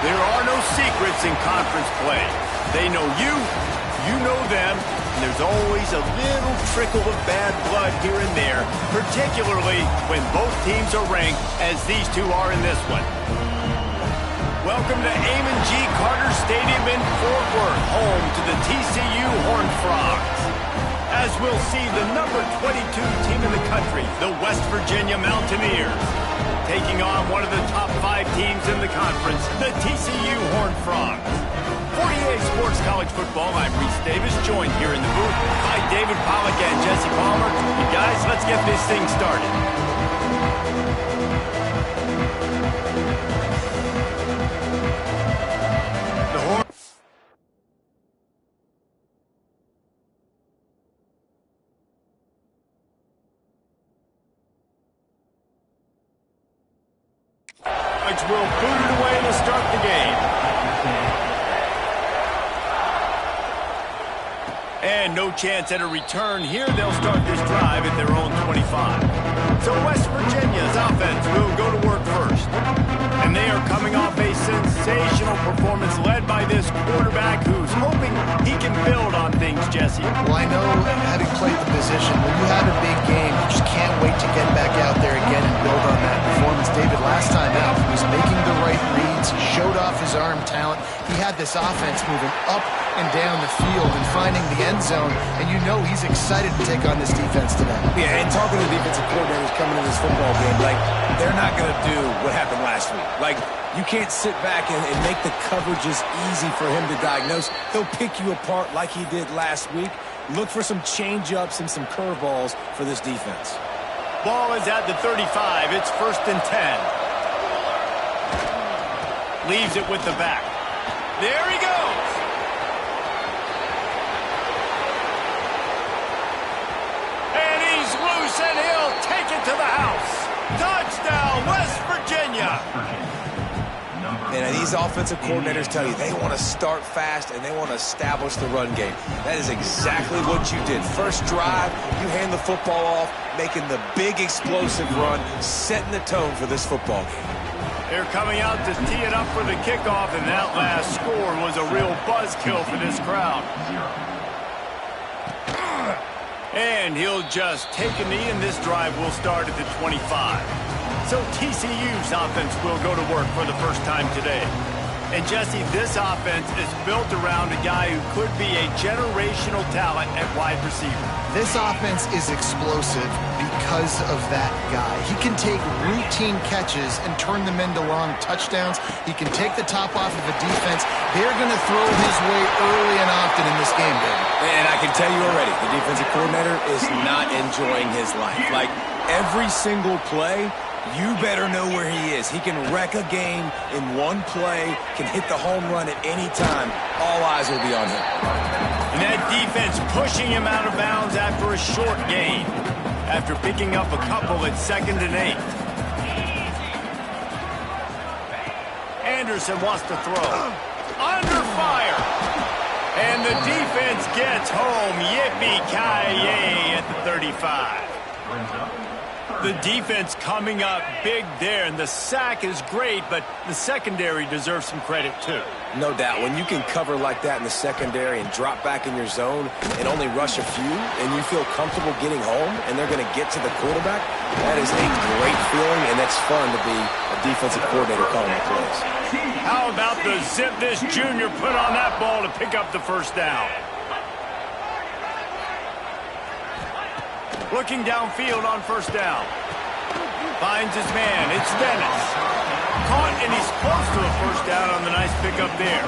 There are no secrets in conference play. They know you, you know them, and there's always a little trickle of bad blood here and there, particularly when both teams are ranked as these two are in this one. Welcome to Amon G. Carter Stadium in Fort Worth, home to the TCU Horned Frogs. As we'll see the number 22 team in the country, the West Virginia Mountaineers, taking on one of the top 5 teams in the conference, the TCU Horned Frogs. 48 Sports College Football, I'm Reese Davis, joined here in the booth by David Pollack and Jesse Palmer. And guys, let's get this thing started. Will boot it away to start the game. And no chance at a return here. They'll start this drive at their own 25. So West Virginia's offense will go to work first. And they are coming off a sensational performance led by this quarterback who's hoping he can build on things, Jesse. Well, I know, having played the position, when you have a big game, you just can't wait to get back out there again and build on that performance. David, last time out, he was making the right reads. He showed off his arm talent. He had this offense moving up and down the field and finding the end zone, and you know he's excited to take on this defense today. Yeah, and talking to defensive coordinators coming in this football game, like, they're not going to do what happened last week. Like, you can't sit back and make the coverages easy for him to diagnose. He'll pick you apart like he did last week. Look for some change-ups and some curveballs for this defense. Ball is at the 35. It's 1st and 10. Leaves it with the back. There he goes. And he's loose, and he'll take it to the house. Touchdown, West Virginia. And these offensive coordinators tell you they want to start fast and they want to establish the run game. That is exactly what you did. First drive, you hand the football off, making the big explosive run, setting the tone for this football game. They're coming out to tee it up for the kickoff, and that last score was a real buzzkill for this crowd. And he'll just take a knee, and this drive will start at the 25. So TCU's offense will go to work for the first time today. And Jesse, this offense is built around a guy who could be a generational talent at wide receiver. This offense is explosive because of that guy. He can take routine catches and turn them into long touchdowns. He can take the top off of a defense. They're going to throw his way early and often in this game, David. And I can tell you already, the defensive coordinator is not enjoying his life. Like, every single play, you better know where he is. He can wreck a game in one play, can hit the home run at any time. All eyes will be on him. And that defense pushing him out of bounds after a short gain. After picking up a couple at 2nd and 8. Anderson wants to throw. Under fire. And the defense gets home. Yippee-ki-yay at the 35. The defense coming up big there, and the sack is great, but the secondary deserves some credit too. No doubt. When you can cover like that in the secondary and drop back in your zone and only rush a few, and you feel comfortable getting home, and they're going to get to the quarterback, that is a great feeling, and that's fun to be a defensive coordinator calling the plays. How about the zip this junior put on that ball to pick up the first down? Looking downfield on first down. Finds his man. It's Dennis. Caught, and he's close to a first down on the nice pickup there.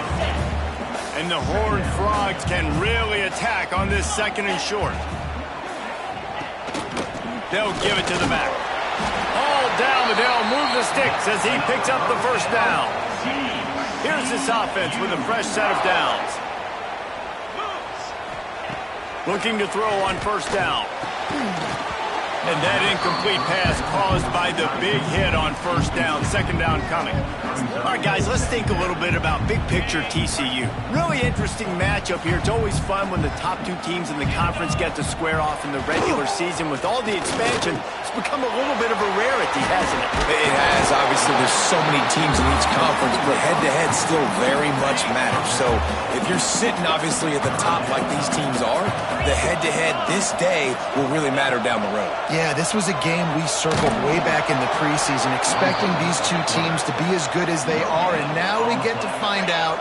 And the Horned Frogs can really attack on this 2nd and short. They'll give it to the back. All down, but they'll move the sticks as he picks up the first down. Here's this offense with a fresh set of downs. Looking to throw on first down. And that incomplete pass caused by the big hit on first down. 2nd down coming. All right, guys, let's think a little bit about big picture TCU. Really interesting matchup here. It's always fun when the top 2 teams in the conference get to square off in the regular season. With all the expansion, it's become a little bit of a rarity, hasn't it? It has, because obviously there's so many teams in each conference, but head-to-head still very much matters. So if you're sitting obviously at the top like these teams are, the head-to-head this day will really matter down the road. Yeah, this was a game we circled way back in the preseason, expecting these two teams to be as good as they are, and now we get to find out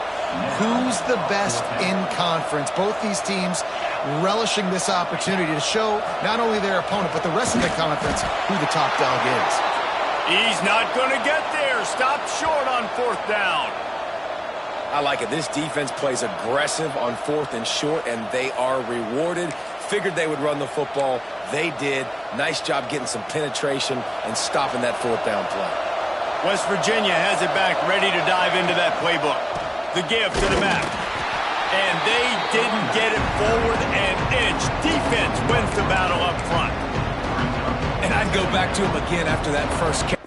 who's the best in conference. Both these teams relishing this opportunity to show not only their opponent, but the rest of the conference who the top dog is. He's not going to get there. Stopped short on 4th down. I like it. This defense plays aggressive on 4th and short, and they are rewarded. Figured they would run the football. They did. Nice job getting some penetration and stopping that 4th down play. West Virginia has it back, ready to dive into that playbook. The give to the back. And they didn't get it forward an inch. Defense wins the battle up front. And I'd go back to him again after that first catch.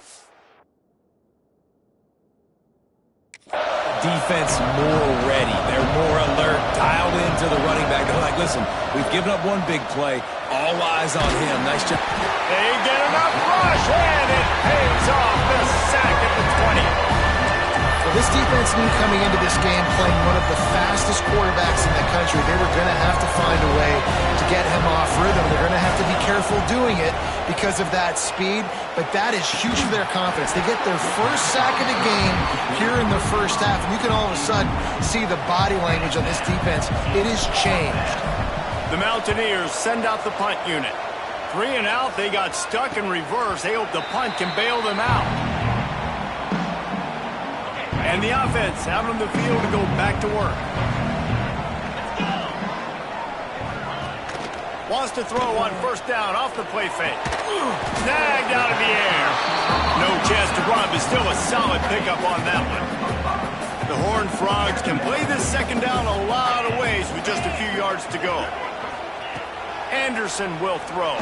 Defense more ready. They're more alert, dialed into the running back. They're like, listen, we've given up one big play. All eyes on him. Nice job. They get enough rush, and it pays off. The sack at the 20. Well, this defense knew coming into this game, playing one of the fastest quarterbacks in the country, they were going to have to find a way to get him off rhythm. They're going to have to be careful doing it because of that speed, but that is huge for their confidence. They get their first sack of the game here in the first half, and you can all of a sudden see the body language on this defense. It has changed. The Mountaineers send out the punt unit. 3 and out, they got stuck in reverse. They hope the punt can bail them out. And the offense out on the field to go back to work. Wants to throw on 1st down off the play fake. Snagged out of the air. No chance to run, but still a solid pickup on that one. The Horned Frogs can play this 2nd down a lot of ways with just a few yards to go. Anderson will throw.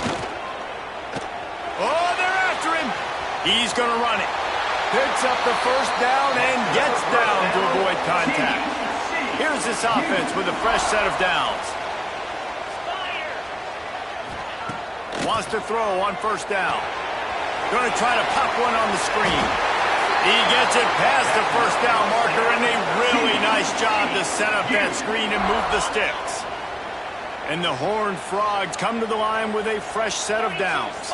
Oh, they're after him. He's going to run it. Picks up the 1st down and gets down to avoid contact. Here's this offense with a fresh set of downs. Wants to throw on 1st down. Going to try to pop one on the screen. He gets it past the 1st down marker, and a really nice job to set up that screen and move the sticks. And the Horned Frogs come to the line with a fresh set of downs.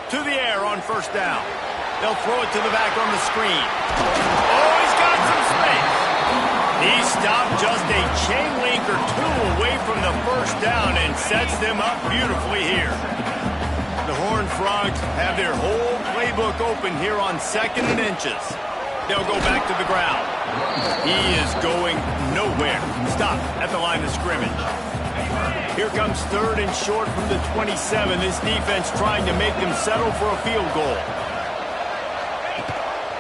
To the air on 1st down. They'll throw it to the back on the screen. Oh, he's got some space. He stopped just a chain link or 2 away from the 1st down and sets them up beautifully here. The Horned Frogs have their whole playbook open here on 2nd and inches. They'll go back to the ground. He is going nowhere. Stop at the line of scrimmage. Here comes 3rd and short from the 27. This defense trying to make them settle for a field goal.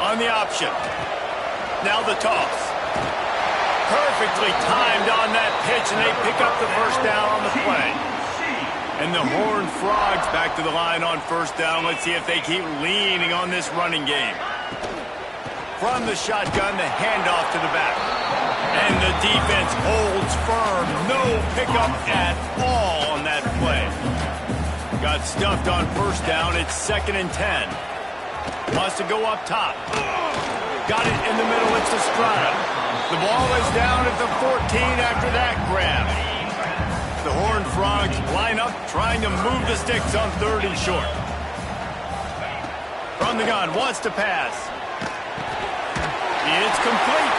On the option. Now the toss. Perfectly timed on that pitch, and they pick up the 1st down on the play. And the Horned Frogs back to the line on 1st down. Let's see if they keep leaning on this running game. From the shotgun, the handoff to the back. And the defense holds firm. No pickup at all on that play. Got stuffed on 1st down. It's 2nd and 10. Wants to go up top. Got it in the middle. It's Estrada. The ball is down at the 14 after that grab. The Horned Frogs line up, trying to move the sticks on 3rd and short. From the gun, wants to pass. It's complete.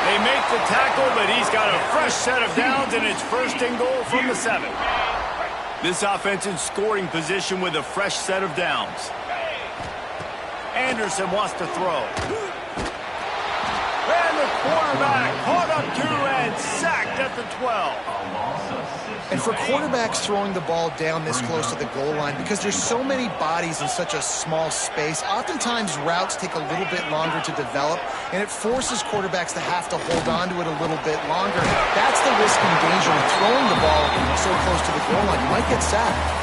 They make the tackle, but he's got a fresh set of downs, and it's 1st and goal from the 7. This offense in scoring position with a fresh set of downs. Anderson wants to throw. And the quarterback caught up to and sacked at the 12. And for quarterbacks throwing the ball down this close to the goal line, because there's so many bodies in such a small space, oftentimes routes take a little bit longer to develop, and it forces quarterbacks to have to hold on to it a little bit longer. That's the risk and danger of throwing the ball so close to the goal line. You might get sacked.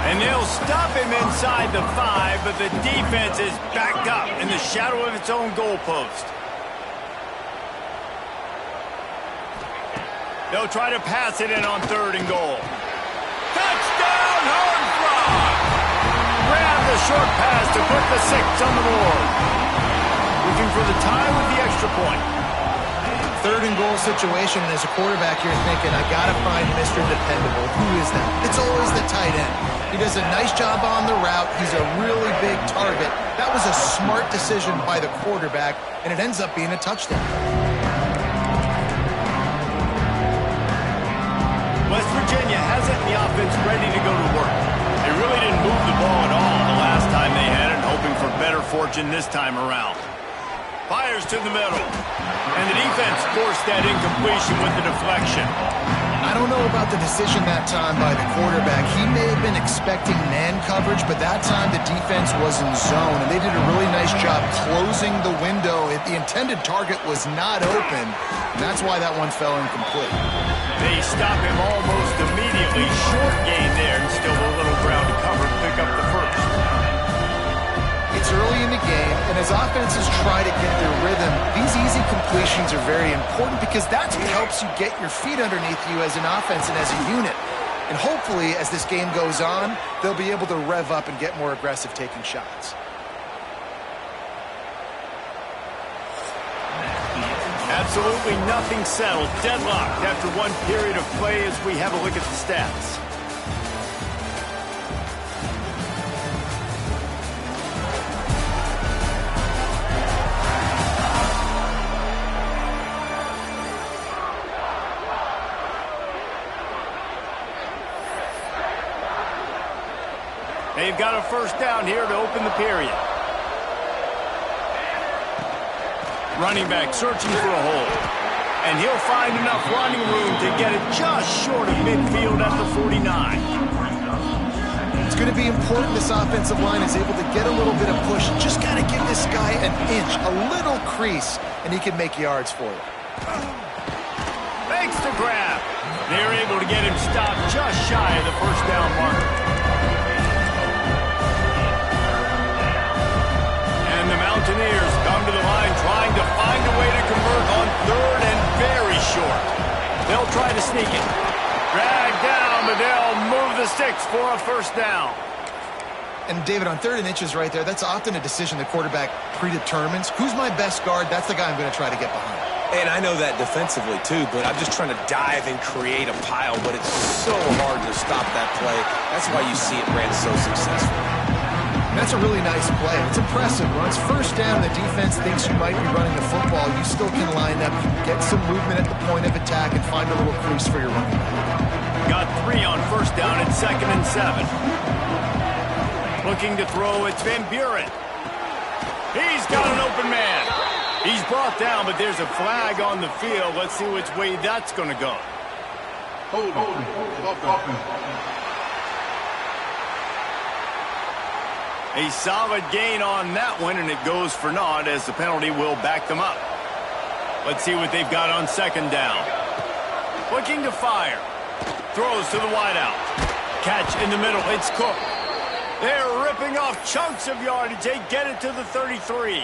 And they'll stop him inside the 5, but the defense is backed up in the shadow of its own goalpost. They'll try to pass it in on 3rd and goal. Touchdown, Horned Frogs! Grab the short pass to put the 6 on the board. Looking for the tie with the extra point. 3rd and goal situation, and as a quarterback, you're thinking, I got to find Mr. Dependable. Who is that? It's always the tight end. He does a nice job on the route. He's a really big target. That was a smart decision by the quarterback, and it ends up being a touchdown. West Virginia has it in the offense ready to go to work. They really didn't move the ball at all the last time they had it, hoping for better fortune this time around. Fires to the middle. And the defense forced that incompletion with the deflection. I don't know about the decision that time by the quarterback. He may have been expecting man coverage, but that time the defense was in zone, and they did a really nice job closing the window. The intended target was not open, and that's why that one fell incomplete. They stop him almost immediately. Short gain there, and still a little ground to cover to pick up the first. It's early in the game, and as offenses try to get their rhythm, these easy completions are very important because that's what helps you get your feet underneath you as an offense and as a unit. And hopefully, as this game goes on, they'll be able to rev up and get more aggressive taking shots. Absolutely nothing settled. Deadlocked after one period of play as we have a look at the stats. They've got a first down here to open the period. Running back searching for a hole. And he'll find enough running room to get it just short of midfield at the 49. It's going to be important this offensive line is able to get a little bit of push. Just got to give this guy an inch, a little crease, and he can make yards for you. Makes the grab. They're able to get him stopped just shy of the first down marker. And the Mountaineers come to the line trying to find a way to convert on 3rd and very short. They'll try to sneak it. Drag down, but they'll move the sticks for a first down. And David, on 3rd and inches right there, that's often a decision the quarterback predetermines. Who's my best guard? That's the guy I'm going to try to get behind. And I know that defensively, too, but I'm just trying to dive and create a pile, but it's so hard to stop that play. That's why you see it ran so successful. That's a really nice play. It's impressive. When it's first down, the defense thinks you might be running the football. You still can line up, get some movement at the point of attack, and find a little crease for your running back. Got 3 on first down at 2nd and 7. Looking to throw, it's Van Buren. He's got an open man. He's brought down, but there's a flag on the field. Let's see which way that's going to go. Hold on. A solid gain on that one, and it goes for naught as the penalty will back them up. Let's see what they've got on 2nd down. Looking to fire. Throws to the wideout. Catch in the middle. It's Cook. They're ripping off chunks of yardage. They get it to the 33.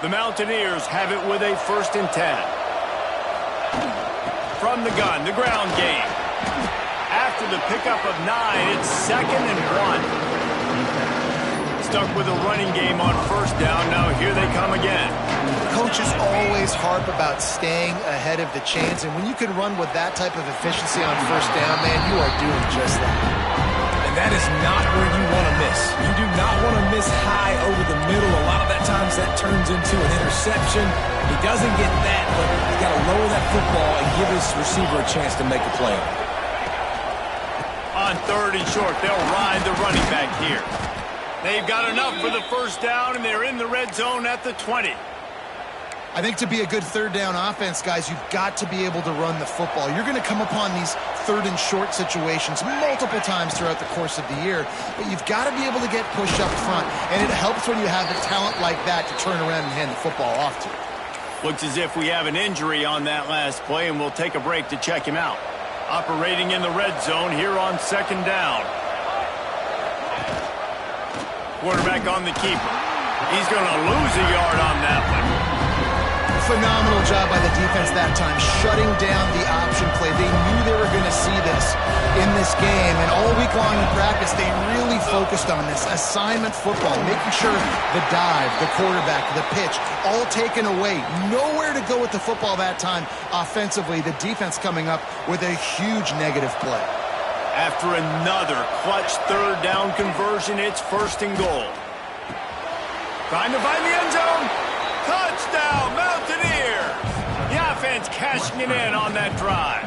The Mountaineers have it with a 1st and 10. From the gun, the ground game. After the pickup of 9, it's 2nd and 1. Stuck with a running game on 1st down. Now here they come again. Coaches always harp about staying ahead of the chains, and when you can run with that type of efficiency on 1st down, man, you are doing just that. And that is not where you want to miss. You do not want to miss high over the middle. A lot of that times that turns into an interception. He doesn't get that, but he's got to lower that football and give his receiver a chance to make a play. On 3rd and short, they'll ride the running back here. They've got enough for the 1st down, and they're in the red zone at the 20. I think to be a good 3rd down offense, guys, you've got to be able to run the football. You're going to come upon these 3rd and short situations multiple times throughout the course of the year, but you've got to be able to get pushed up front, and it helps when you have a talent like that to turn around and hand the football off to. Looks as if we have an injury on that last play, and we'll take a break to check him out. Operating in the red zone here on 2nd down. Quarterback on the keeper. He's going to lose a yard on that one. phenomenal job by the defense that time, shutting down the option play. They knew they were going to see this in this game, and all week long in practice, they really focused on this assignment football, making sure the dive, the quarterback, the pitch, all taken away. Nowhere to go with the football that time offensively. The defense coming up with a huge negative play. After another clutch third down conversion, it's 1st and goal. Trying to find the end zone. Touchdown, Mountaineers! The offense cashing it in on that drive.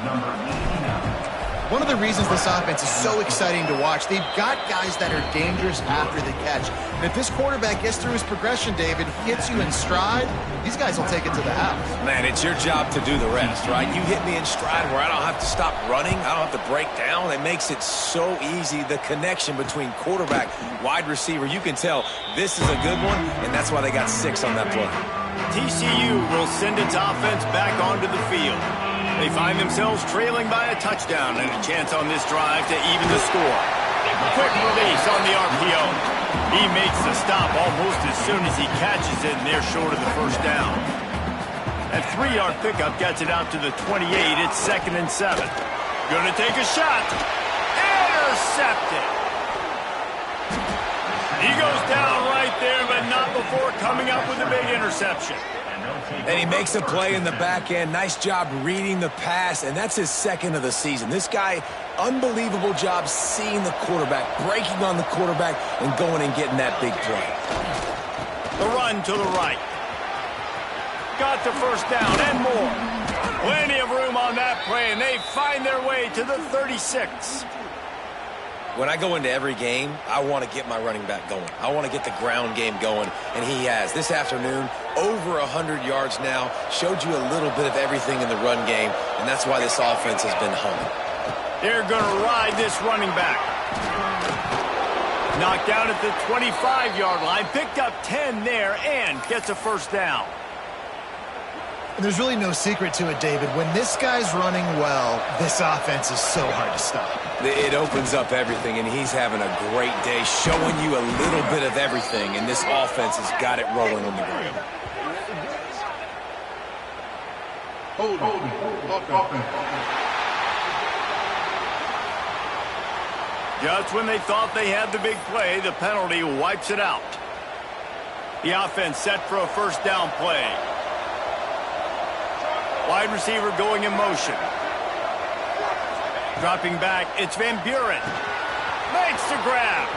One of the reasons this offense is so exciting to watch, they've got guys that are dangerous after the catch. And if this quarterback gets through his progression, David, hits you in stride, these guys will take it to the house. Man, it's your job to do the rest, right? You hit me in stride where I don't have to stop running. I don't have to break down. It makes it so easy. The connection between quarterback, wide receiver, you can tell this is a good one, and that's why they got 6 on that play. TCU will send its offense back onto the field. They find themselves trailing by a touchdown and a chance on this drive to even the score. Quick release on the RPO. He makes the stop almost as soon as he catches it, and they're short of the 1st down. That 3-yard pickup gets it out to the 28. It's 2nd and 7. Gonna take a shot. Intercepted. He goes down right there, but not before coming up with a big interception. And he makes a play in the back end. Nice job reading the pass, and that's his 2nd of the season. This guy, unbelievable job seeing the quarterback, breaking on the quarterback, and going and getting that big play. The run to the right. Got the 1st down and more. Plenty of room on that play, and they find their way to the 36. When I go into every game, I want to get my running back going. I want to get the ground game going, and he has. This afternoon, over 100 yards now, showed you a little bit of everything in the run game, and that's why this offense has been humming. They're going to ride this running back. Knocked down at the 25-yard line, picked up 10 there, and gets a 1st down. And there's really no secret to it, David. When this guy's running well, this offense is so hard to stop. It opens up everything, and he's having a great day, showing you a little bit of everything, and this offense has got it rolling on the ground. Offense. Just when they thought they had the big play, the penalty wipes it out. The offense set for a 1st down play. Wide receiver going in motion. Dropping back, it's Van Buren. Makes the grab.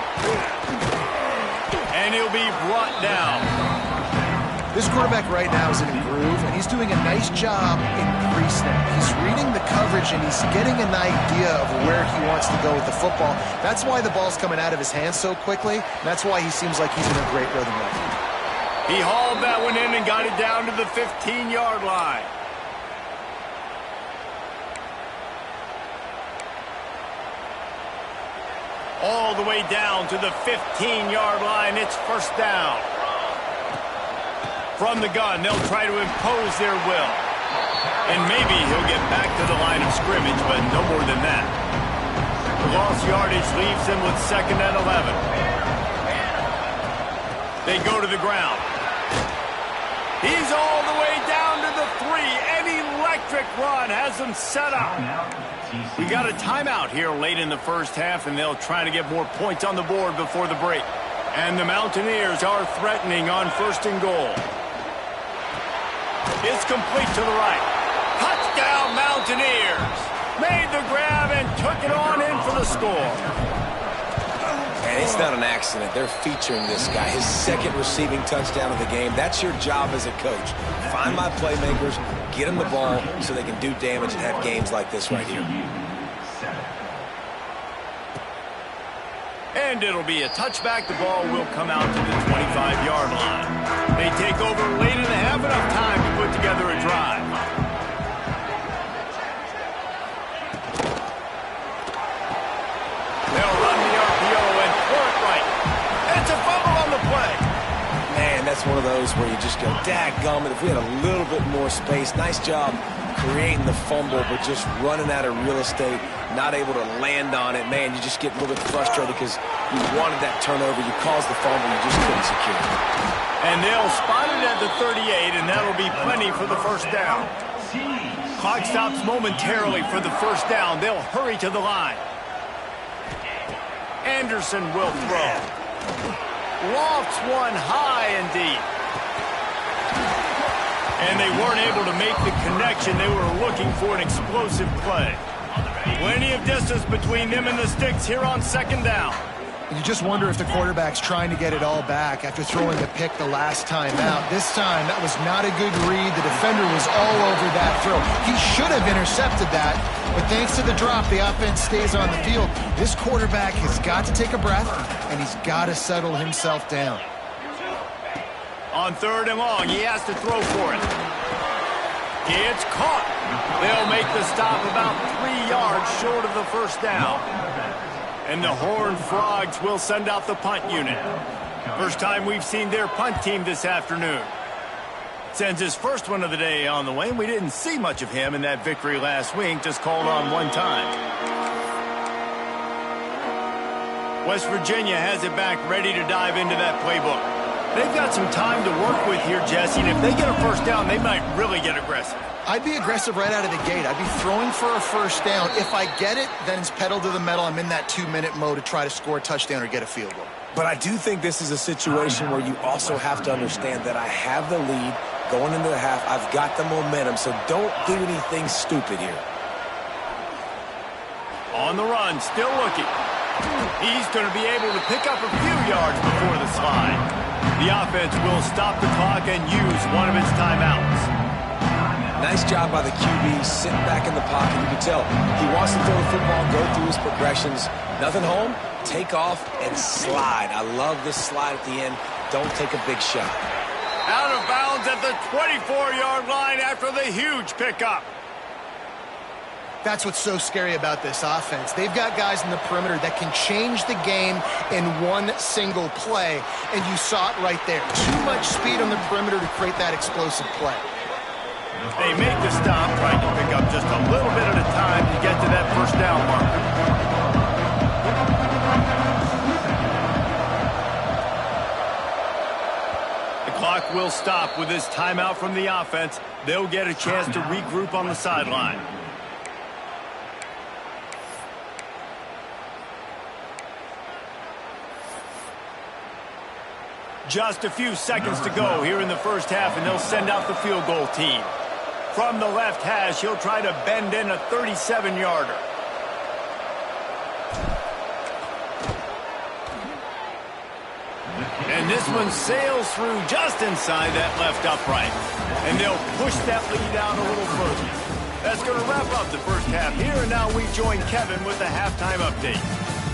And he'll be brought down. This quarterback right now is in a groove, and he's doing a nice job in pre-snap. He's reading the coverage, and he's getting an idea of where he wants to go with the football. That's why the ball's coming out of his hands so quickly. And that's why he seems like he's in a great rhythm right now. He hauled that one in and got it down to the 15-yard line. All the way down to the 15-yard line. It's 1st down. From the gun, they'll try to impose their will. And maybe he'll get back to the line of scrimmage, but no more than that. The lost yardage leaves him with 2nd and 11. They go to the ground. He's all the way down to the 3. An electric run has him set up. We got a timeout here late in the 1st half, and they'll try to get more points on the board before the break. And the Mountaineers are threatening on 1st and goal. It's complete to the right. Touchdown, Mountaineers. Made the grab and took it on in for the score. And it's not an accident. They're featuring this guy. His 2nd receiving touchdown of the game. That's your job as a coach. Find my playmakers, get them the ball so they can do damage and have games like this right here. And it'll be a touchback. The ball will come out to the 25-yard line. They take over late in the half, enough time to put together a drive. They'll run the RPO and throw it right. It's a fumble on the play. Man, that that's one of those where you just go, dadgummit, if we had a little bit more space. Nice job creating the fumble, but just running out of real estate, not able to land on it. Man, you just get a little bit frustrated because you wanted that turnover. You caused the fumble, you just couldn't secure it. And they'll spot it at the 38, and that'll be plenty for the first down. Clock stops momentarily for the first down. They'll hurry to the line. Anderson will throw. Lofts one high and deep. And they weren't able to make the connection. They were looking for an explosive play. Plenty of distance between them and the sticks here on second down. You just wonder if the quarterback's trying to get it all back after throwing the pick the last time out. This time, that was not a good read. The defender was all over that throw. He should have intercepted that, but thanks to the drop, the offense stays on the field. This quarterback has got to take a breath, and he's got to settle himself down. On third and long, he has to throw for it. It's caught. They'll make the stop about 3 yards short of the first down. And the Horned Frogs will send out the punt unit. First time we've seen their punt team this afternoon. Sends his first one of the day on the way, and we didn't see much of him in that victory last week, just called on one time. West Virginia has it back, ready to dive into that playbook. They've got some time to work with here, Jesse, and if they get a first down, they might really get aggressive. I'd be aggressive right out of the gate. I'd be throwing for a first down. If I get it, then it's pedal to the metal. I'm in that 2-minute mode to try to score a touchdown or get a field goal. But I do think this is a situation where you also have to understand that I have the lead going into the half. I've got the momentum, so don't do anything stupid here. On the run, still looking. He's going to be able to pick up a few yards before the slide. The offense will stop the clock and use one of its timeouts. Nice job by the QB, sitting back in the pocket. You can tell he wants to throw the football, go through his progressions. Nothing home, take off and slide. I love this slide at the end. Don't take a big shot. Out of bounds at the 24-yard line after the huge pickup. That's what's so scary about this offense. They've got guys in the perimeter that can change the game in one single play, and you saw it right there. Too much speed on the perimeter to create that explosive play. They make the stop, trying to pick up just a little bit at a time to get to that first down marker. The clock will stop with this timeout from the offense. They'll get a chance to regroup on the sideline. Just a few seconds to go here in the first half, and they'll send out the field goal team. From the left hash, he'll try to bend in a 37-yarder. And this one sails through just inside that left upright. And they'll push that lead out a little further. That's going to wrap up the first half here, and now we join Kevin with the halftime update.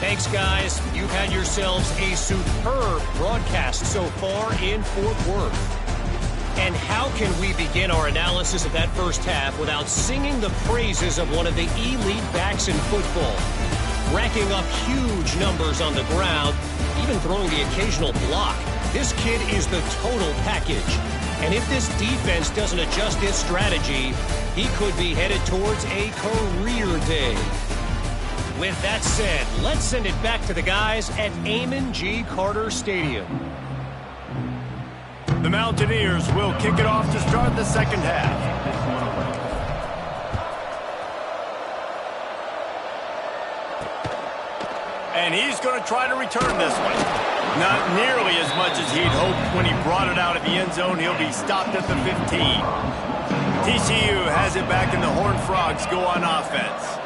Thanks, guys. You've had yourselves a superb broadcast so far in Fort Worth. And how can we begin our analysis of that first half without singing the praises of one of the elite backs in football? Racking up huge numbers on the ground, even throwing the occasional block. This kid is the total package. And if this defense doesn't adjust its strategy, he could be headed towards a career day. With that said, let's send it back to the guys at Amon G. Carter Stadium. The Mountaineers will kick it off to start the second half. And he's going to try to return this one. Not nearly as much as he'd hoped when he brought it out of the end zone. He'll be stopped at the 15. TCU has it back, and the Horned Frogs go on offense.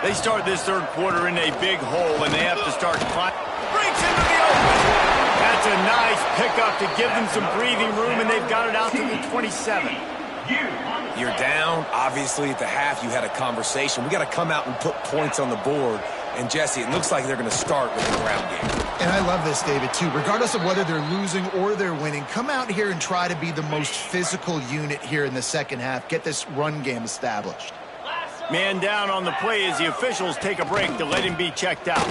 They start this third quarter in a big hole, and they have to start climbing. Breaks into the open. That's a nice pickup to give them some breathing room, and they've got it out to the 27. You're down. Obviously, at the half, you had a conversation. We got to come out and put points on the board. And, Jesse, it looks like they're going to start with the ground game. And I love this, David, too. Regardless of whether they're losing or they're winning, come out here and try to be the most physical unit here in the second half. Get this run game established. Man down on the play as the officials take a break to let him be checked out.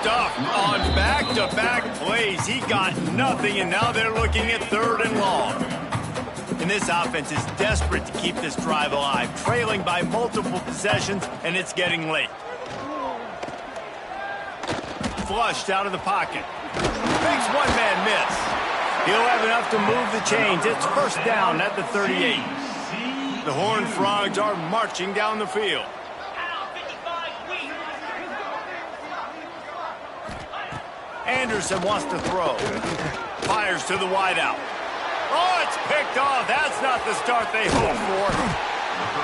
stuff on back-to-back plays. He got nothing, and now they're looking at 3rd and long. And this offense is desperate to keep this drive alive, trailing by multiple possessions, and it's getting late. Flushed out of the pocket. Makes one-man miss. He'll have enough to move the chains. It's 1st down at the 38. The Horned Frogs are marching down the field. Anderson wants to throw. Fires to the wideout. Oh, it's picked off. That's not the start they hoped for.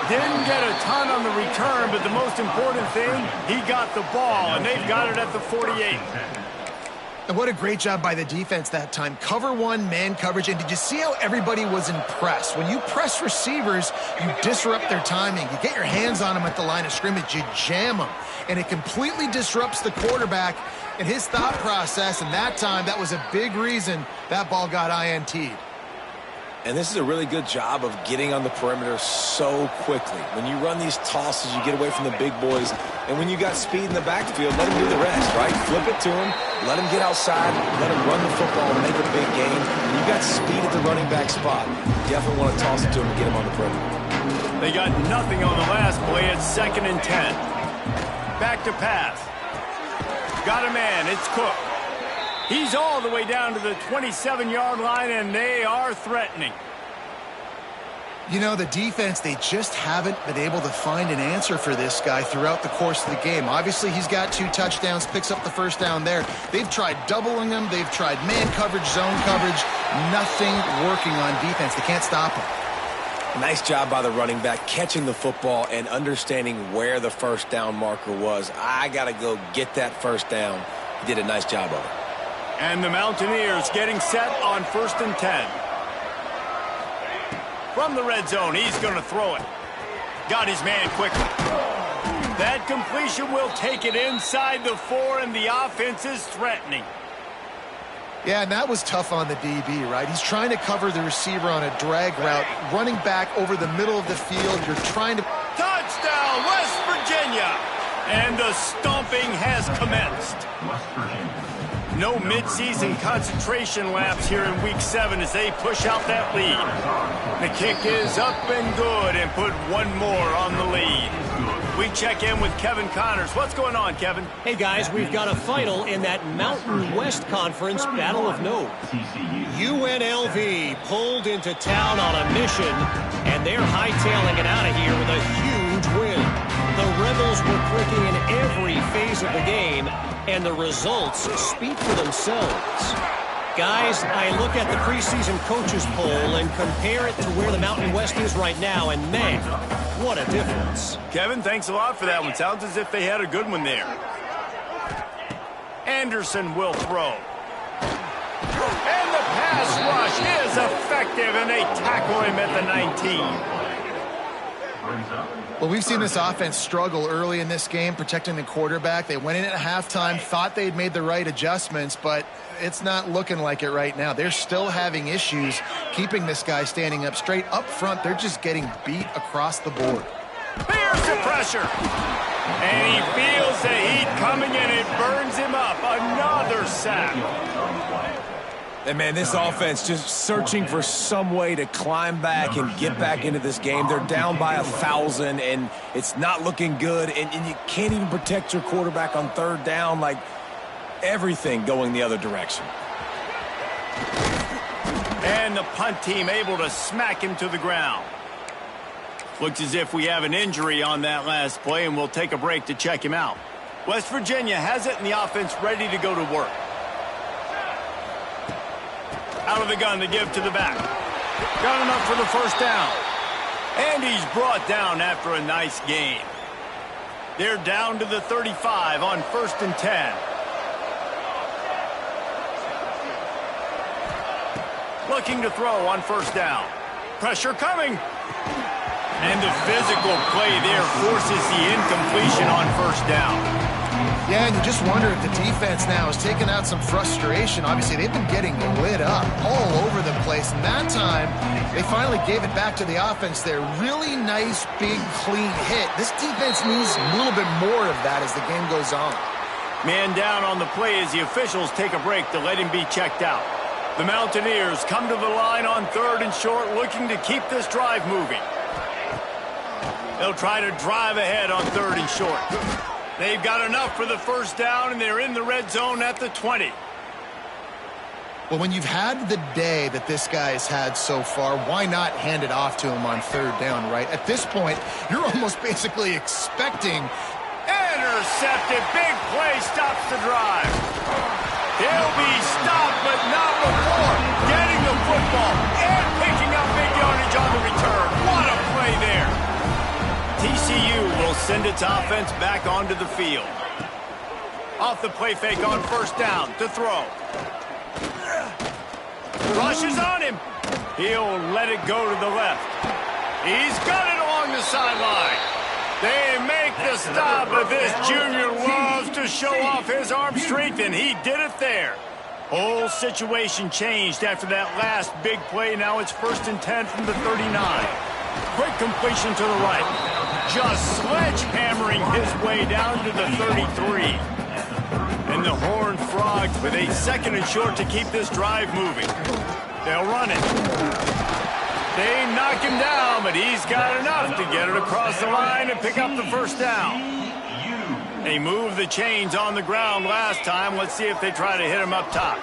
Didn't get a ton on the return, but the most important thing, he got the ball, and they've got it at the 48. And what a great job by the defense that time. Cover 1, man coverage. And did you see how everybody was impressed? When you press receivers, you disrupt their timing. You get your hands on them at the line of scrimmage. You jam them. And it completely disrupts the quarterback and his thought process. And that time, that was a big reason that ball got INT'd. And this is a really good job of getting on the perimeter so quickly. When you run these tosses, you get away from the big boys. And when you got speed in the backfield, let him do the rest, right? Flip it to him, let him get outside, let him run the football and make a big game. And you got speed at the running back spot. You definitely want to toss it to him and get him on the perimeter. They got nothing on the last play. It's 2nd and 10. Back to pass. Got a man. It's Cook. He's all the way down to the 27-yard line, and they are threatening. You know, the defense, they just haven't been able to find an answer for this guy throughout the course of the game. Obviously, he's got 2 touchdowns, picks up the 1st down there. They've tried doubling him. They've tried man coverage, zone coverage. Nothing working on defense. They can't stop him. Nice job by the running back catching the football and understanding where the 1st down marker was. I got to go get that 1st down. He did a nice job of it. And the Mountaineers getting set on 1st and 10. From the red zone, he's going to throw it. Got his man quickly. That completion will take it inside the 4, and the offense is threatening. Yeah, and that was tough on the DB, right? He's trying to cover the receiver on a drag route, running back over the middle of the field. You're trying to... Touchdown, West Virginia! And the stomping has commenced. No midseason concentration laps here in Week 7 as they push out that lead. The kick is up and good and put one more on the lead. We check in with Kevin Connors. What's going on, Kevin? Hey, guys, we've got a final in that Mountain West Conference Battle of Note. UNLV pulled into town on a mission, and they're hightailing it out of here with a huge win. The Rebels were clicking in every phase of the game, and the results speak for themselves. Guys, I look at the preseason coaches poll and compare it to where the Mountain West is right now, and man, what a difference. Kevin, thanks a lot for that one. Sounds as if they had a good one there. Anderson will throw. And the pass rush is effective, and they tackle him at the 19. Well, we've seen this offense struggle early in this game, protecting the quarterback. They went in at halftime, thought they'd made the right adjustments, but it's not looking like it right now. They're still having issues keeping this guy standing up straight. Up front, they're just getting beat across the board. There's the pressure. And he feels the heat coming in. It burns him up. Another sack. And, man, this offense just searching for some way to climb back and get back into this game. They're down by 1,000, and it's not looking good. And you can't even protect your quarterback on 3rd down. Like, everything going the other direction. And the punt team able to smack him to the ground. Looks as if we have an injury on that last play, and we'll take a break to check him out. West Virginia has it, and the offense ready to go to work. Out of the gun to give to the back. Got him up for the 1st down. And he's brought down after a nice game. They're down to the 35 on 1st and 10. Looking to throw on 1st down. Pressure coming. And the physical play there forces the incompletion on 1st down. Yeah, and you just wonder if the defense now has taken out some frustration. Obviously, they've been getting lit up all over the place. And that time, they finally gave it back to the offense there. Really nice, big, clean hit. This defense needs a little bit more of that as the game goes on. Man down on the play as the officials take a break to let him be checked out. The Mountaineers come to the line on 3rd and short, looking to keep this drive moving. They'll try to drive ahead on 3rd and short. They've got enough for the first down, and they're in the red zone at the 20. Well, when you've had the day that this guy has had so far, why not hand it off to him on 3rd down, right? At this point, you're almost basically expecting... Intercepted. Big play stops the drive. He'll be stopped, but not before getting the football and picking up big yardage on the return. What a play there. TCU will send its offense back onto the field. Off the play fake on 1st down to throw. Rushes on him. He'll let it go to the left. He's got it along the sideline. They make the stop, but this junior loves to show off his arm strength, and he did it there. Whole situation changed after that last big play. Now it's 1st and 10 from the 39. Quick completion to the right. Just sledgehammering his way down to the 33. And the Horned Frogs with a 2nd and short to keep this drive moving. They'll run it. They knock him down, but he's got enough to get it across the line and pick up the first down. They moved the chains on the ground last time. Let's see if they try to hit him up top.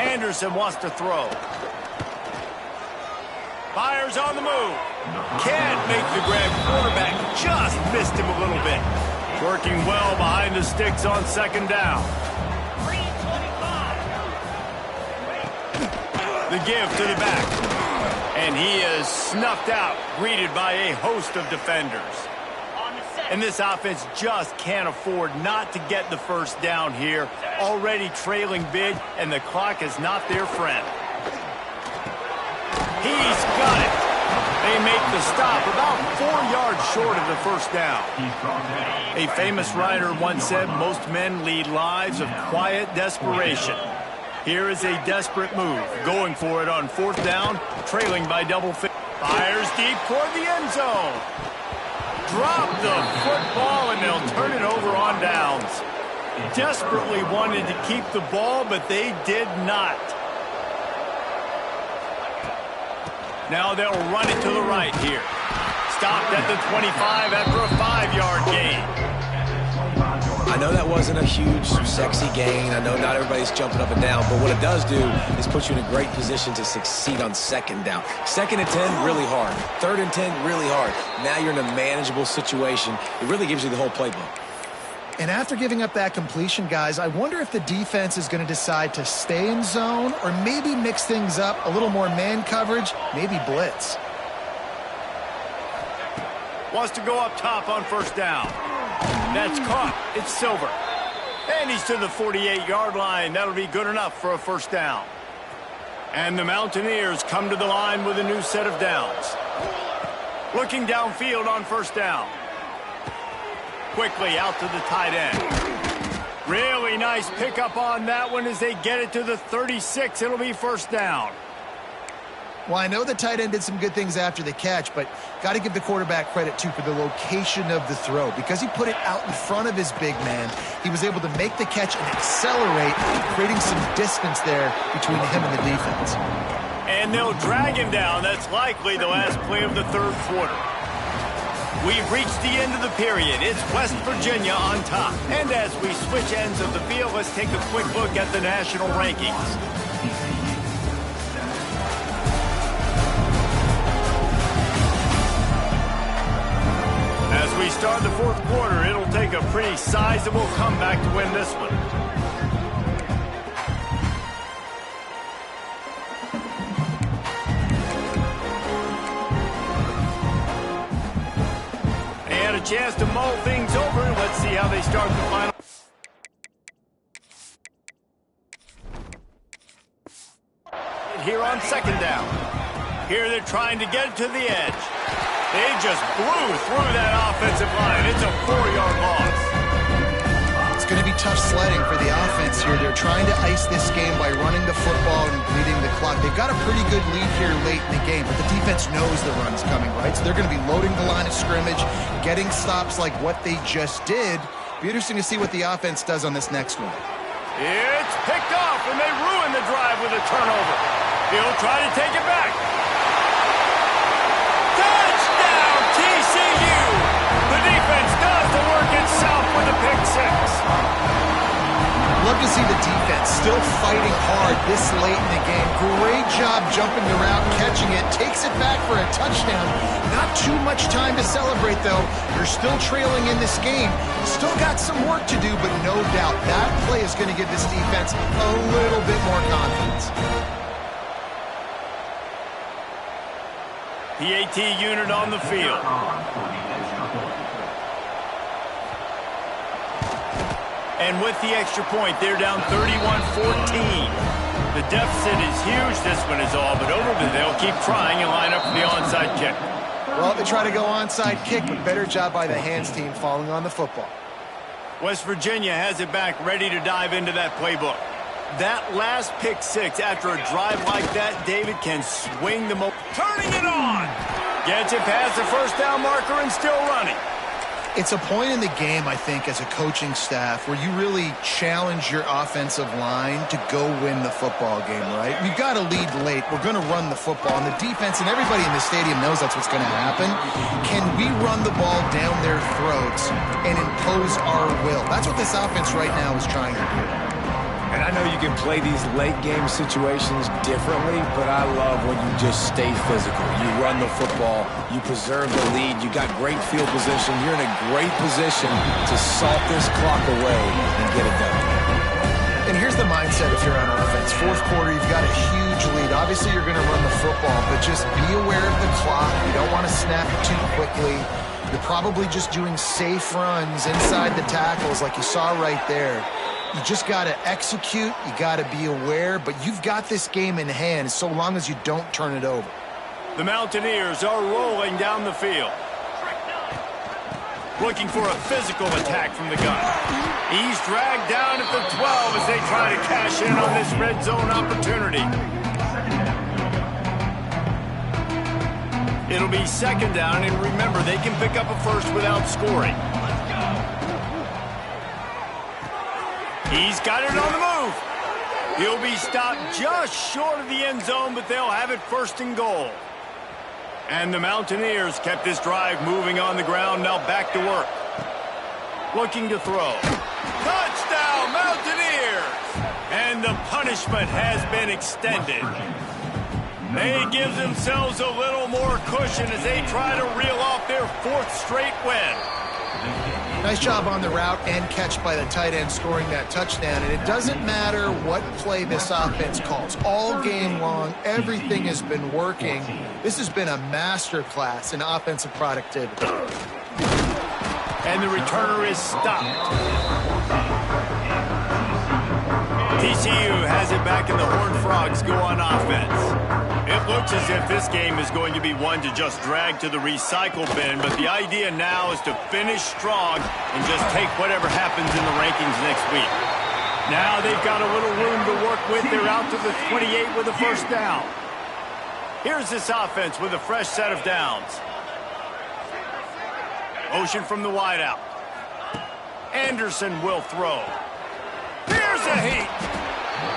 Anderson wants to throw. Fires on the move. Can't make the grab. Quarterback just missed him a little bit. Working well behind the sticks on 2nd down. The give to the back. And he is snuffed out, greeted by a host of defenders. And this offense just can't afford not to get the first down here. Already trailing big, and the clock is not their friend. He's got it. They make the stop about 4 yards short of the first down. A famous writer once said, most men lead lives of quiet desperation. Here is a desperate move, going for it on 4th down, trailing by double figures. Fires deep toward the end zone. Drop the football, and they'll turn it over on downs. Desperately wanted to keep the ball, but they did not. Now they'll run it to the right here. Stopped at the 25 after a 5-yard gain. I know that wasn't a huge, sexy gain. I know not everybody's jumping up and down, but what it does do is put you in a great position to succeed on 2nd down. 2nd and 10, really hard. 3rd and 10, really hard. Now you're in a manageable situation. It really gives you the whole playbook. And after giving up that completion, guys, I wonder if the defense is going to decide to stay in zone or maybe mix things up, a little more man coverage, maybe blitz. Wants to go up top on 1st down. That's caught. It's Silver. And he's to the 48-yard line. That'll be good enough for a first down. And the Mountaineers come to the line with a new set of downs. Looking downfield on 1st down. Quickly out to the tight end. Really nice pickup on that one as they get it to the 36. It'll be 1st down. Well, I know the tight end did some good things after the catch, but got to give the quarterback credit, too, for the location of the throw. Because he put it out in front of his big man, he was able to make the catch and accelerate, creating some distance there between him and the defense. And they'll drag him down. That's likely the last play of the 3rd quarter. We've reached the end of the period. It's West Virginia on top. And as we switch ends of the field, let's take a quick look at the national rankings. As we start the 4th quarter, it'll take a pretty sizable comeback to win this one. They had a chance to mull things over. Let's see how they start the final. Here on 2nd down. Here they're trying to get it to the edge. They just blew through that offensive line. It's a 4-yard loss. It's going to be tough sledding for the offense here. They're trying to ice this game by running the football and bleeding the clock. They've got a pretty good lead here late in the game, but the defense knows the run's coming, right? So they're going to be loading the line of scrimmage, getting stops like what they just did, Be interesting to see what the offense does on this next one. It's picked off, and they ruin the drive with a turnover. He'll try to take it back. Touchdown, TCU! The defense does the work itself with a pick six. Love to see the defense still fighting hard this late in the game. Great job jumping the route, catching it, takes it back for a touchdown. Not too much time to celebrate, though. You're still trailing in this game. Still got some work to do, but no doubt that play is going to give this defense a little bit more confidence. PAT unit on the field. And with the extra point, they're down 31-14. The deficit is huge. This one is all but over, but they'll keep trying and line up for the onside kick. Well, they try to go onside kick, but better job by the hands team falling on the football. West Virginia has it back, ready to dive into that playbook. That last pick six after a drive like that, David can swing the turning it on. Gets it past the first down marker and still running. It's a point in the game, I think, as a coaching staff where you really challenge your offensive line to go win the football game, right? We've got to lead late. We're going to run the football, and the defense and everybody in the stadium knows that's what's going to happen. Can we run the ball down their throats and impose our will? That's what this offense right now is trying to do. And I know you can play these late-game situations differently, but I love when you just stay physical. You run the football, you preserve the lead, you got great field position. You're in a great position to salt this clock away and get it done. And here's the mindset if you're on offense. Fourth quarter, you've got a huge lead. Obviously, you're going to run the football, but just be aware of the clock. You don't want to snap it too quickly. You're probably just doing safe runs inside the tackles like you saw right there. You just got to execute. You got to be aware, but you've got this game in hand so long as you don't turn it over. The Mountaineers are rolling down the field. Looking for a physical attack from the gun. He's dragged down at the 12 as they try to cash in on this red zone opportunity. It'll be second down, and remember, they can pick up a first without scoring. He's got it on the move. He'll be stopped just short of the end zone, but they'll have it first and goal. And the Mountaineers kept this drive moving on the ground, now back to work. Looking to throw. Touchdown, Mountaineers! And the punishment has been extended. They give themselves a little more cushion as they try to reel off their fourth straight win. Nice job on the route and catch by the tight end scoring that touchdown. And it doesn't matter what play this offense calls. All game long, everything has been working. This has been a masterclass in offensive productivity. And the returner is stopped. TCU has it back and the Horned Frogs go on offense. It looks as if this game is going to be one to just drag to the recycle bin, but the idea now is to finish strong and just take whatever happens in the rankings next week. Now they've got a little room to work with. They're out to the 28 with a first down. Here's this offense with a fresh set of downs. Motion from the wideout. Anderson will throw. Here's a heat.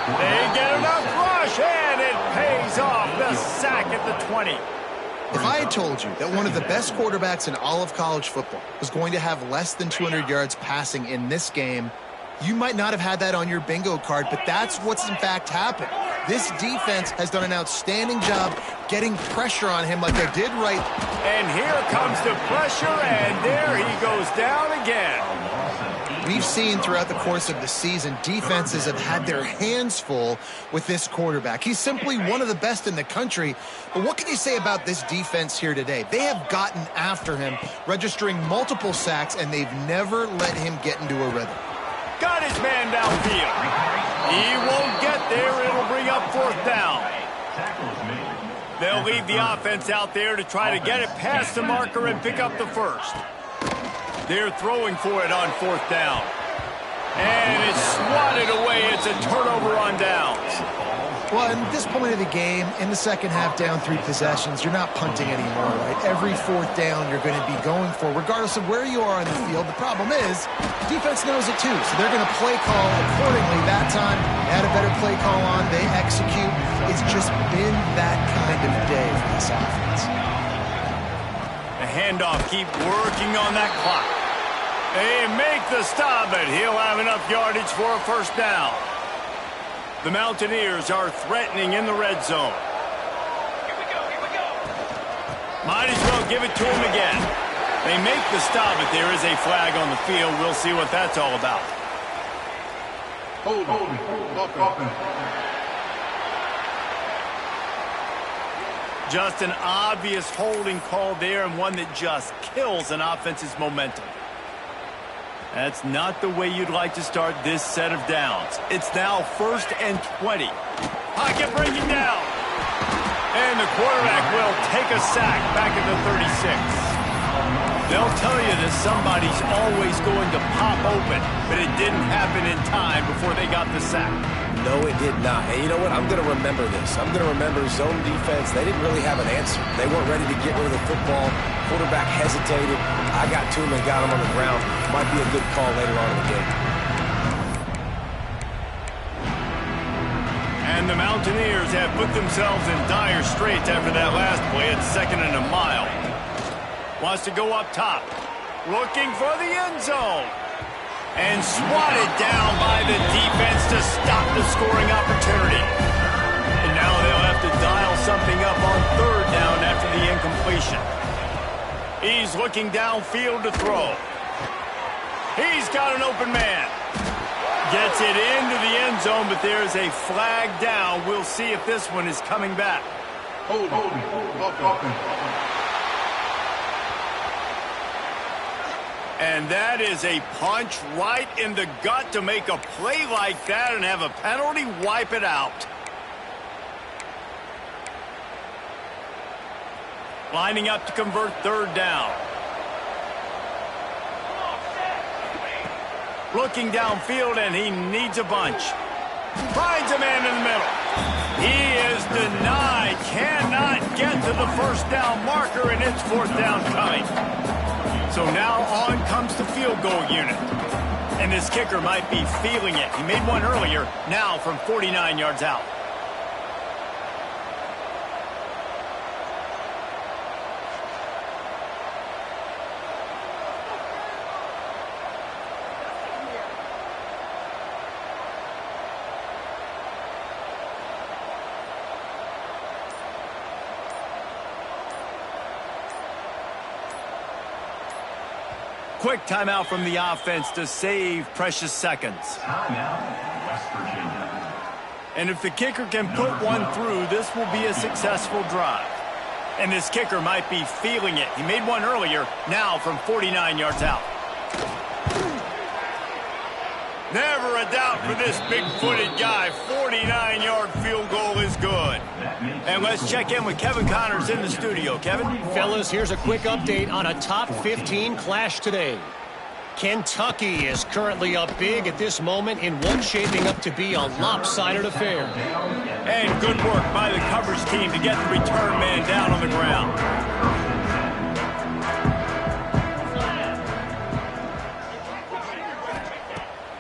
They get enough rush, and it pays off. The sack at the 20. If I had told you that one of the best quarterbacks in all of college football was going to have less than 200 yards passing in this game, you might not have had that on your bingo card, but that's what's in fact happened. This defense has done an outstanding job getting pressure on him like they did right. And here comes the pressure, and there he goes down again. We've seen throughout the course of the season, defenses have had their hands full with this quarterback. He's simply one of the best in the country. But what can you say about this defense here today? They have gotten after him, registering multiple sacks, and they've never let him get into a rhythm. Got his man downfield. He won't get there. It'll bring up fourth down. They'll leave the offense out there to try to get it past the marker and pick up the first. They're throwing for it on fourth down. And it's swatted away. It's a turnover on downs. Well, at this point of the game, in the second half, down 3 possessions, you're not punting anymore, right? Every 4th down you're going to be going for, regardless of where you are on the field. The problem is, the defense knows it too, so they're going to play call accordingly. That time, they had a better play call on. They execute. It's just been that kind of day for this offense. The handoff, keep working on that clock. They make the stop, but he'll have enough yardage for a first down. The Mountaineers are threatening in the red zone. Here we go, here we go. Might as well give it to him again. They make the stop, but there is a flag on the field. We'll see what that's all about. Hold. Offense. Just an obvious holding call there, and one that just kills an offense's momentum. That's not the way you'd like to start this set of downs. It's now 1st and 20. Pocket breaking down. And the quarterback will take a sack back at the 36. They'll tell you that somebody's always going to pop open, but it didn't happen in time before they got the sack. No, it did not. And you know what? I'm going to remember this. I'm going to remember zone defense. They didn't really have an answer. They weren't ready to get rid of the football. Quarterback hesitated. I got to him and got him on the ground. Might be a good call later on in the game. And the Mountaineers have put themselves in dire straits after that last play at 2nd and a mile. Wants to go up top. Looking for the end zone. And swatted down by the defense to stop the scoring opportunity. And now they'll have to dial something up on 3rd down after the incompletion. He's looking downfield to throw. He's got an open man. Gets it into the end zone, but there's a flag down. We'll see if this one is coming back. Hold. Offense. And that is a punch right in the gut to make a play like that and have a penalty wipe it out. Lining up to convert 3rd down. Looking downfield, and he needs a bunch. Finds a man in the middle. He is denied. Cannot get to the 1st down marker, and it's 4th down coming. So now on comes the field goal unit. And this kicker might be feeling it. He made one earlier, now from 49 yards out. Quick timeout from the offense to save precious seconds. And if the kicker can put one through, this will be a successful drive. And this kicker might be feeling it. He made one earlier, now from 49 yards out. Never a doubt for this big-footed guy. 49-yard field goal is good. And let's check in with Kevin Connors in the studio. Kevin? Fellas, here's a quick update on a top 15 clash today. Kentucky is currently up big at this moment in what's shaping up to be a lopsided affair. And good work by the coverage team to get the return man down on the ground.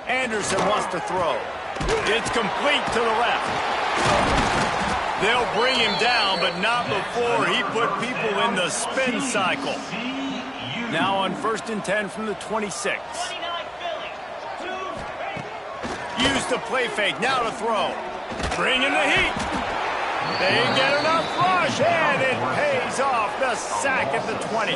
Anderson wants to throw. It's complete to the left. They'll bring him down, but not before he put people in the spin cycle. Now on 1st and 10 from the 26. Use the play fake, now to throw. Bring in the heat. They get enough rush, and it pays off. The sack at the 20.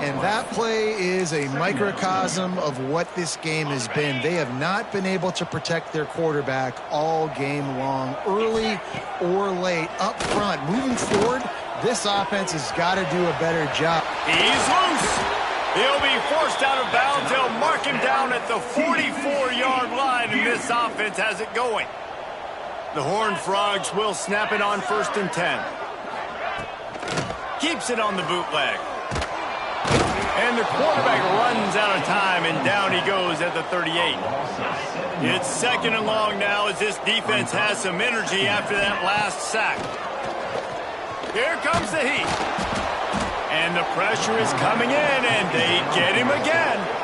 And that play is a microcosm of what this game has been. They have not been able to protect their quarterback all game long, early or late, up front. Moving forward, this offense has got to do a better job. He's loose. He'll be forced out of bounds. They'll mark him down at the 44-yard line, and this offense has it going. The Horned Frogs will snap it on 1st and 10. Keeps it on the bootleg. And the quarterback runs out of time, and down he goes at the 38. It's second and long now as this defense has some energy after that last sack. Here comes the heat. And the pressure is coming in, and they get him again.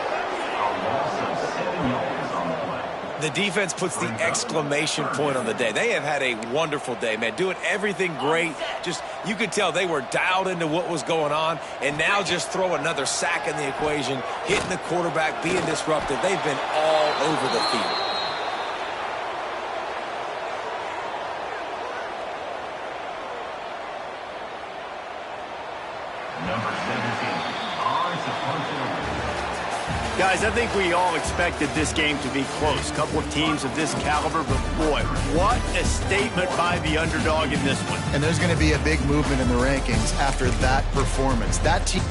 The defense puts the exclamation point on the day. They have had a wonderful day, man, doing everything great. Just, you could tell they were dialed into what was going on, and now just throw another sack in the equation, hitting the quarterback, being disruptive. They've been all over the field. Guys, I think we all expected this game to be close. Couple of teams of this caliber, but boy, what a statement by the underdog in this one. And there's going to be a big movement in the rankings after that performance. That team...